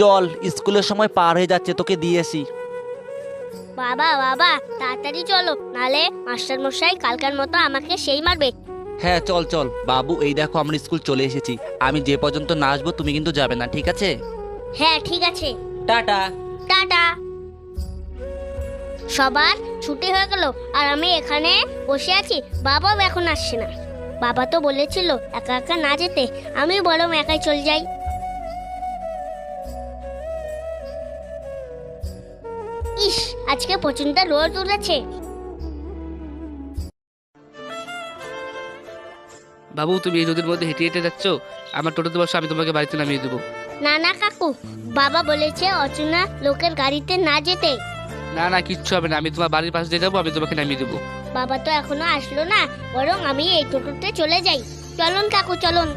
চল, স্কুলের সময় পার হয়ে যাচ্ছে, তোকে দিয়ে আসি। বাবা বাবা তাড়াতাড়ি চলো, নালে মাস্টার মশাই কালকার মতো আমাকে সেই মারবে। হ্যাঁ চল চল বাবু, এই দেখো আমরা স্কুল চলে এসেছি। আমি যে পর্যন্ত না আসবো তুমি কিন্তু যাবে না, ঠিক আছে? হ্যাঁ ঠিক আছে, টাটা। টাটা। সবার ছুটি হয়ে গেল আর আমি এখানে বসে আছি, বাবাও এখন আসছে না। বাবা তো বলেছিল একা একা না যেতে, আমি বরং একাই চলে যাই। ইস, আজকে প্রচন্ড রোদ উঠেছে। বাবু তুমি এই রোদের মধ্যে হেঁটে হেঁটে যাচ্ছ, আমার টোটোতে বসো, আমি তোমাকে বাড়িতে নামিয়ে দেবো। না না কাকু, বাবা বলেছে অচেনা লোকের গাড়িতে না যেতে। না না কিচ্ছু হবে না, আমি তোমার বাড়ির পাশে দিয়ে যাবো, আমি তোমাকে নামিয়ে দেবো। বাবা তো এখনো আসলো না, বরং আমি এই টোটোতে চলে যাই। চলুন কাকু চলুন।